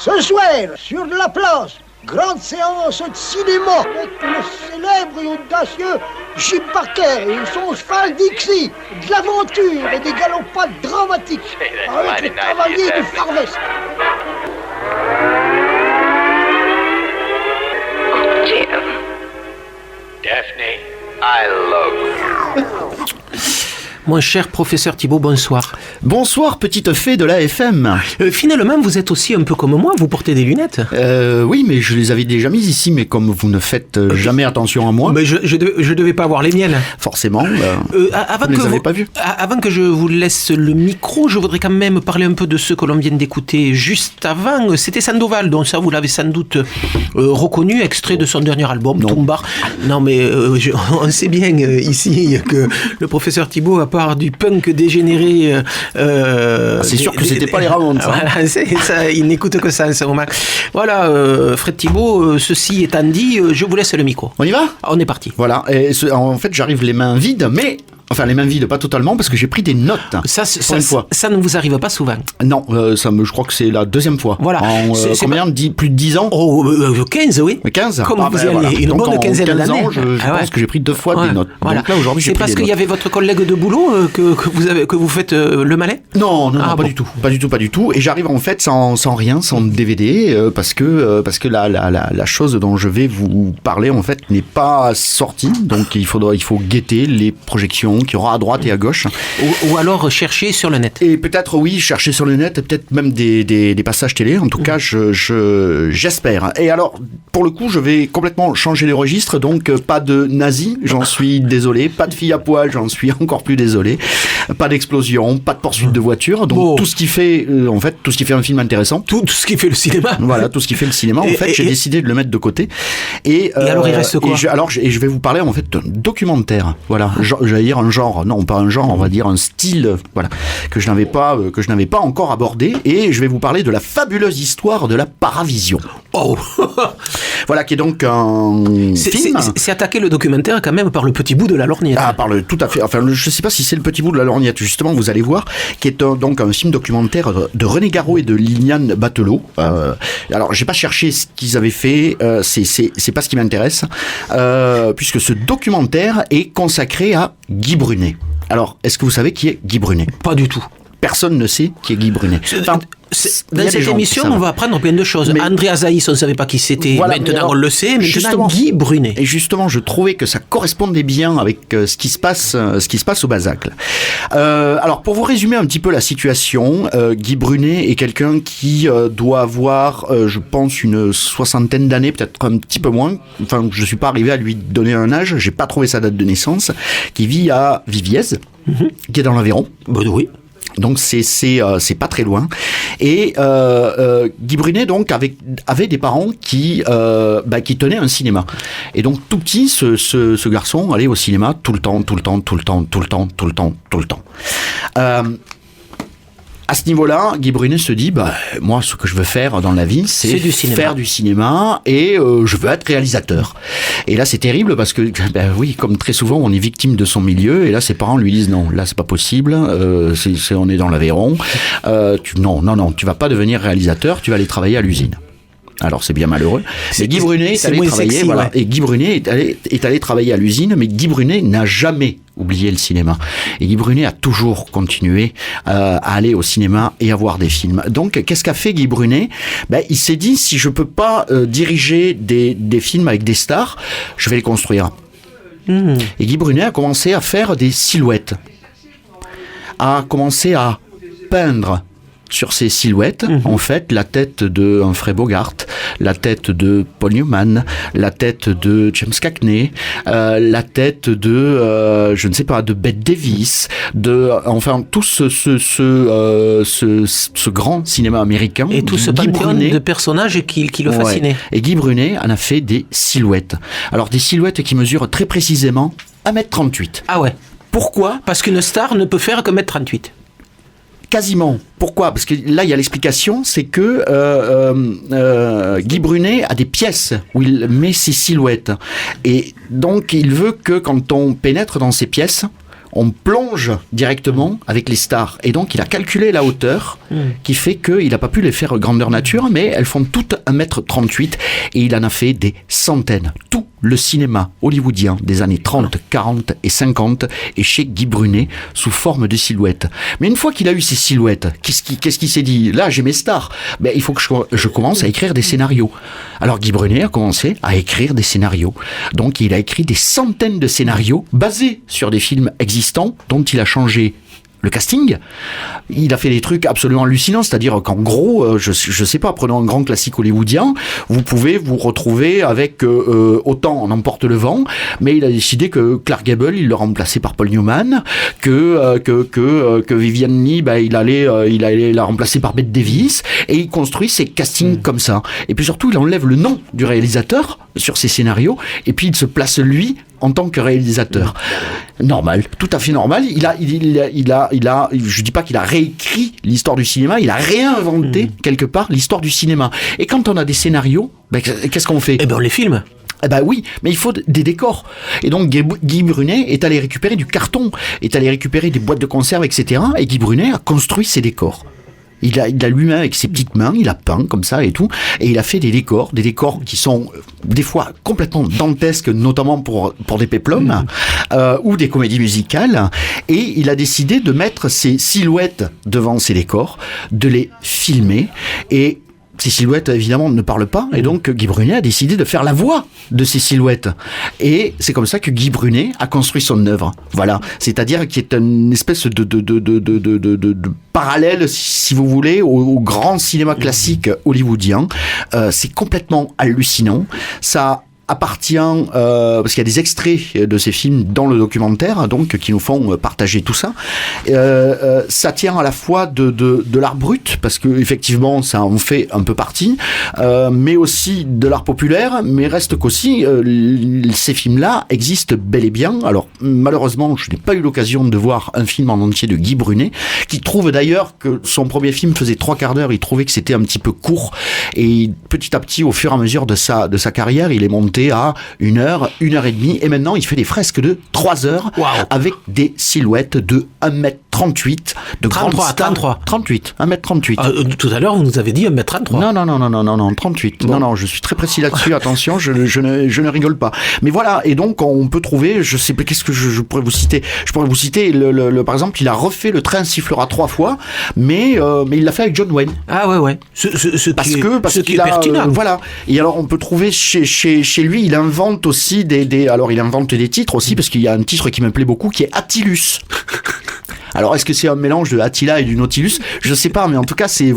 Ce soir, sur la place, grande séance de cinéma avec le célèbre et audacieux Jim Parker et son cheval Dixie, de l'aventure et des galopades dramatiques avec les cavaliers du Far West. Oh, Jim. Daphne, I love you. Mon cher professeur Thibault, bonsoir. Bonsoir, petite fée de l'AFM. Finalement, vous êtes aussi un peu comme moi, vous portez des lunettes. Oui, mais je les avais déjà mises ici, mais comme vous ne faites jamais attention à moi... Mais je devais pas avoir les miennes. Forcément, avant vous ne que les avez pas vues. Avant que je vous laisse le micro, je voudrais quand même parler un peu de ce que l'on vient d'écouter juste avant. C'était Sandoval, donc ça vous l'avez sans doute reconnu, extrait de son dernier album, Tumbar. Non, mais on sait bien ici que le professeur Thibault a du punk dégénéré. C'est sûr que c'était pas les Ramones. Voilà, ça, il n'écoute que ça en ce moment. Voilà, Fred Thibault, ceci étant dit, je vous laisse le micro. On y va ? On est parti. Voilà, et en fait j'arrive les mains vides, mais... Enfin, les mains vides, pas totalement, parce que j'ai pris des notes. Ça ne vous arrive pas souvent. Non, je crois que c'est la deuxième fois. Voilà. Combien plus de 10 ans ? 15, oui. 15 ? Comme vous y allez, une bonne quinzaine d'années. Je pense que j'ai pris 2 fois des notes. Voilà. Donc là, aujourd'hui, j'ai pris des notes. C'est parce qu'il y avait votre collègue de boulot que vous faites le malin ? Non, pas du tout. Pas du tout. Et j'arrive en fait sans rien, sans DVD, parce que la chose dont je vais vous parler, en fait, n'est pas sortie. Donc il faut guetter les projections qu'il y aura à droite et à gauche. Ou alors chercher sur le net. Et peut-être, oui, chercher sur le net, peut-être même des passages télé. En tout cas, j'espère. Et alors, pour le coup, je vais complètement changer les registres. Donc, pas de nazis, j'en suis désolé. Pas de filles à poil, j'en suis encore plus désolé. Pas d'explosion, pas de poursuite de voiture. Donc, tout ce qui fait un film intéressant. Tout ce qui fait le cinéma. Voilà, tout ce qui fait le cinéma. En fait, j'ai décidé de le mettre de côté. Et alors, il reste quoi ? Je vais vous parler, en fait, d'un documentaire. Voilà, j'allais dire un genre, non pas un genre, on va dire un style, voilà, que je n'avais pas encore abordé, et je vais vous parler de la fabuleuse histoire de la Paravision. Oh. Voilà, qui est donc un film. C'est attaquer le documentaire quand même par le petit bout de la lorgnette. Tout à fait. Enfin, je sais pas si c'est le petit bout de la lorgnette, justement, vous allez voir, qui est donc un film documentaire de René Garot et de Liliane Batelot. Alors, j'ai pas cherché ce qu'ils avaient fait, c'est pas ce qui m'intéresse, puisque ce documentaire est consacré à Guy Brunet. Alors, est-ce que vous savez qui est Guy Brunet ? Pas du tout. Personne ne sait qui est Guy Brunet. Dans cette émission, on va apprendre plein de choses. André Azaïs, on ne savait pas qui c'était. Voilà, maintenant, on le sait. Maintenant, Guy Brunet. Et justement, je trouvais que ça correspondait bien avec ce qui se passe au Bazacle. Alors, pour vous résumer un petit peu la situation, Guy Brunet est quelqu'un qui doit avoir, je pense, une 60aine d'années, peut-être un petit peu moins. Enfin, je ne suis pas arrivé à lui donner un âge. J'ai pas trouvé sa date de naissance. Qui vit à Viviez, qui est dans l'Aveyron. Oui. Donc c'est pas très loin. Et Guy Brunet donc avait des parents qui tenaient un cinéma. Et donc tout petit, ce garçon allait au cinéma tout le temps. À ce niveau-là, Guy Brunet se dit, moi, ce que je veux faire dans la vie, c'est faire du cinéma et je veux être réalisateur. Et là, c'est terrible parce que, oui, comme très souvent, on est victime de son milieu et là, ses parents lui disent, non, là, c'est pas possible, on est dans l'Aveyron, non, tu vas pas devenir réalisateur, tu vas aller travailler à l'usine. Alors c'est bien malheureux. Mais Guy Brunet est allé travailler, sexy, voilà. Ouais. Et Guy Brunet est allé travailler à l'usine, mais Guy Brunet n'a jamais oublié le cinéma. Et Guy Brunet a toujours continué à aller au cinéma et à voir des films. Donc qu'est-ce qu'a fait Guy Brunet ? Il s'est dit, si je peux pas diriger des films avec des stars, je vais les construire. Et Guy Brunet a commencé à faire des silhouettes, a commencé à peindre sur ces silhouettes, en fait, la tête de Humphrey Bogart, la tête de Paul Newman, la tête de James Cagney, la tête de, de Bette Davis, tout ce grand cinéma américain. Et tout ce panthéon de personnages qui le fascinaient. Et Guy Brunet en a fait des silhouettes. Alors, des silhouettes qui mesurent très précisément 1m38. Ah ouais. Pourquoi ? Parce qu'une star ne peut faire que 1m38. Quasiment. Pourquoi ? Parce que là, il y a l'explication, c'est que Guy Brunet a des pièces où il met ses silhouettes. Et donc, il veut que quand on pénètre dans ces pièces, on plonge directement avec les stars. Et donc, il a calculé la hauteur qui fait qu'il n'a pas pu les faire grandeur nature, mais elles font toutes 1m38 et il en a fait des centaines. Tout le cinéma hollywoodien des années 30, 40 et 50 est chez Guy Brunet sous forme de silhouettes. Mais une fois qu'il a eu ces silhouettes, qu'est-ce qu'il s'est dit ? Là, j'ai mes stars. Ben, il faut que je commence à écrire des scénarios. Alors Guy Brunet a commencé à écrire des scénarios. Donc, il a écrit des centaines de scénarios basés sur des films existants dont il a changé le casting. Il a fait des trucs absolument hallucinants, c'est-à-dire qu'en gros, je sais pas, prenons un grand classique hollywoodien, vous pouvez vous retrouver avec autant On emporte le vent, mais il a décidé que Clark Gable, il le remplaçait par Paul Newman, que Vivian Lee, il allait la remplacer par Bette Davis, et il construit ses castings comme ça. Et puis surtout, il enlève le nom du réalisateur sur ses scénarios, et puis il se place lui en tant que réalisateur. Normal, tout à fait normal. Il a, je dis pas qu'il a réécrit l'histoire du cinéma, il a réinventé quelque part l'histoire du cinéma. Et quand on a des scénarios, qu'est-ce qu'on fait ? Eh ben on les filme. Eh ben oui, mais il faut des décors. Et donc Guy Brunet est allé récupérer du carton, est allé récupérer des boîtes de conserve, etc. Et Guy Brunet a construit ses décors. Il a lui-même avec ses petites mains, il a peint comme ça et tout, et il a fait des décors qui sont des fois complètement dantesques, notamment pour des péplums ou des comédies musicales. Et il a décidé de mettre ses silhouettes devant ces décors, de les filmer et ces silhouettes, évidemment, ne parlent pas, et donc Guy Brunet a décidé de faire la voix de ces silhouettes. Et c'est comme ça que Guy Brunet a construit son œuvre. Voilà. C'est-à-dire qu'il est une espèce de parallèle, si vous voulez, au grand cinéma classique hollywoodien. C'est complètement hallucinant. Ça appartient, parce qu'il y a des extraits de ces films dans le documentaire, donc, qui nous font partager tout ça. Ça tient à la fois de l'art brut, parce que effectivement, ça en fait un peu partie, mais aussi de l'art populaire, mais reste qu'aussi, ces films-là existent bel et bien. Alors, malheureusement, je n'ai pas eu l'occasion de voir un film en entier de Guy Brunet, qui trouve d'ailleurs que son premier film faisait 3/4 d'heure, il trouvait que c'était un petit peu court, et petit à petit, au fur et à mesure de sa carrière, il est monté à 1 heure, 1 heure et demie, et maintenant il fait des fresques de 3 heures avec des silhouettes de 1m38 de grandes stars. 38, 1m38. Tout à l'heure, vous nous avez dit 1m33. Non, 38. Bon. Non, je suis très précis là-dessus, attention, je ne rigole pas. Mais voilà, et donc on peut trouver, je sais pas, qu'est-ce que je pourrais vous citer ? Je pourrais vous citer, par exemple, il a refait Le train sifflera 3 fois, mais il l'a fait avec John Wayne. Ah ouais. Parce qu'il est pertinent. Voilà. Et alors on peut trouver chez lui, il invente aussi alors il invente des titres aussi, parce qu'il y a un titre qui me plaît beaucoup qui est Attilus. Alors, est-ce que c'est un mélange de Attila et du Nautilus ? Je sais pas, mais en tout cas, il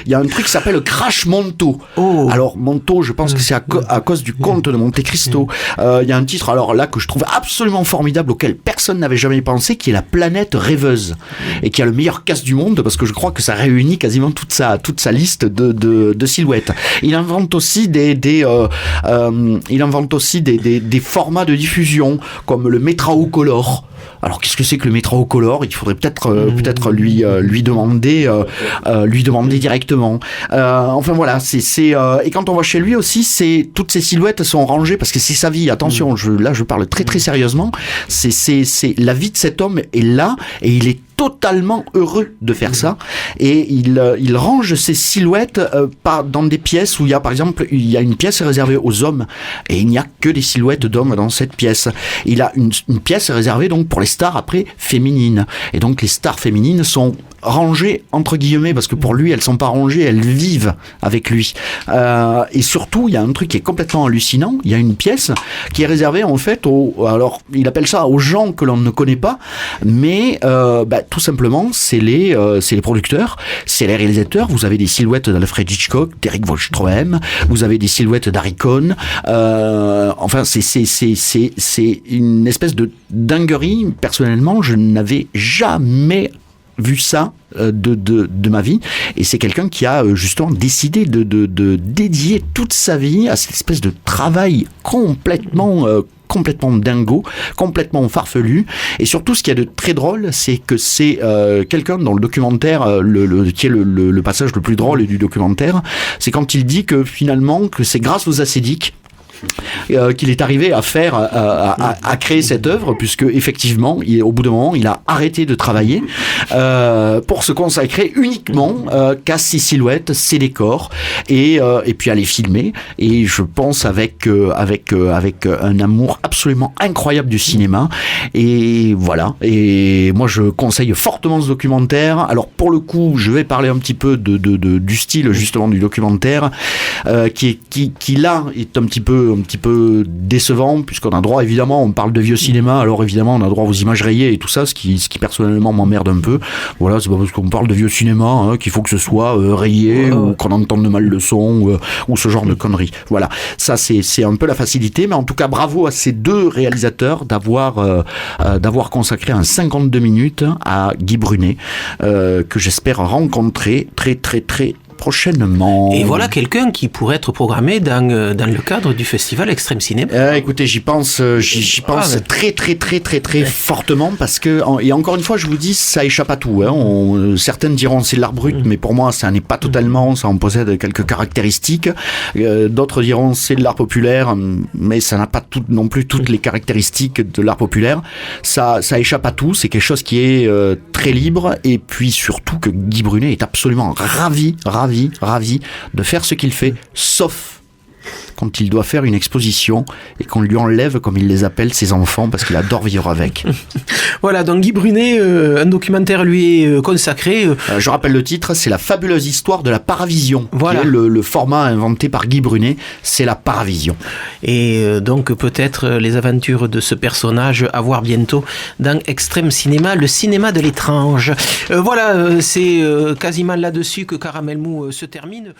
y a un truc qui s'appelle Crash Monto. Oh. Alors, Monto, je pense que c'est à cause du conte de Monte Cristo. Il y a un titre, alors là, que je trouve absolument formidable, auquel personne n'avait jamais pensé, qui est La planète rêveuse. Et qui a le meilleur cast du monde, parce que je crois que ça réunit quasiment toute sa liste de silhouettes. Il invente aussi des formats de diffusion, comme le Metraocolor. Alors, qu'est-ce que c'est que le Metraocolor ? Il faudrait peut-être lui demander directement. Enfin voilà, et quand on va chez lui aussi, toutes ces silhouettes sont rangées parce que c'est sa vie. Attention, je parle très très sérieusement. C'est la vie de cet homme est là et il est totalement heureux de faire ça, et il range ses silhouettes dans des pièces où il y a, par exemple, une pièce réservée aux hommes et il n'y a que des silhouettes d'hommes dans cette pièce. Il a une pièce réservée donc pour les stars après féminines, et donc les stars féminines sont rangées entre guillemets parce que pour lui elles sont pas rangées, elles vivent avec lui, et surtout il y a un truc qui est complètement hallucinant. Il y a une pièce qui est réservée en fait alors il appelle ça aux gens que l'on ne connaît pas, mais tout simplement c'est les producteurs, c'est les réalisateurs. Vous avez des silhouettes d'Alfred Hitchcock, d'Eric Vollstroem, vous avez des silhouettes d'Harry Cohn, enfin c'est une espèce de dinguerie. Personnellement, je n'avais jamais vu ça de ma vie, et c'est quelqu'un qui a justement décidé de dédier toute sa vie à cette espèce de travail complètement dingo, complètement farfelu. Et surtout, ce qu'il y a de très drôle, c'est que c'est quelqu'un dans le documentaire, qui est le passage le plus drôle du documentaire, c'est quand il dit que finalement, que c'est grâce aux acédiques qu'il est arrivé à faire, à créer cette œuvre, puisque effectivement, au bout d'un moment, il a arrêté de travailler pour se consacrer uniquement qu'à ses silhouettes, ses décors, et puis à les filmer. Et je pense avec un amour absolument incroyable du cinéma. Et voilà. Et moi, je conseille fortement ce documentaire. Alors pour le coup, je vais parler un petit peu du style justement du documentaire, qui là est un petit peu décevant, puisqu'on a droit, évidemment, on parle de vieux cinéma, alors évidemment on a droit aux images rayées et tout ça, ce qui personnellement m'emmerde un peu. Voilà, c'est pas parce qu'on parle de vieux cinéma qu'il faut que ce soit rayé ou qu'on entende mal le son ou ce genre de conneries. Voilà, ça c'est un peu la facilité, mais en tout cas bravo à ces deux réalisateurs d'avoir consacré un 52 minutes à Guy Brunet, que j'espère rencontrer très très très prochainement. Et voilà quelqu'un qui pourrait être programmé dans le cadre du festival Extrême Cinéma. Écoutez, j'y pense très très très très très fortement, parce que, et encore une fois, je vous dis, ça échappe à tout. Certains diront c'est de l'art brut, mais pour moi, ça n'est pas totalement, ça en possède quelques caractéristiques. D'autres diront c'est de l'art populaire, mais ça n'a pas non plus toutes les caractéristiques de l'art populaire. Ça échappe à tout, c'est quelque chose qui est très libre, et puis surtout que Guy Brunet est absolument ravi de faire ce qu'il fait, sauf quand il doit faire une exposition et qu'on lui enlève, comme il les appelle, ses enfants, parce qu'il adore vivre avec. Voilà, donc Guy Brunet, un documentaire lui est consacré. Je rappelle le titre, c'est La fabuleuse histoire de la Paravision. Voilà. Qui est le format inventé par Guy Brunet, c'est la Paravision. Et donc peut-être les aventures de ce personnage à voir bientôt dans Extrême Cinéma, le cinéma de l'étrange. Voilà, c'est quasiment là-dessus que Caramel Mou se termine.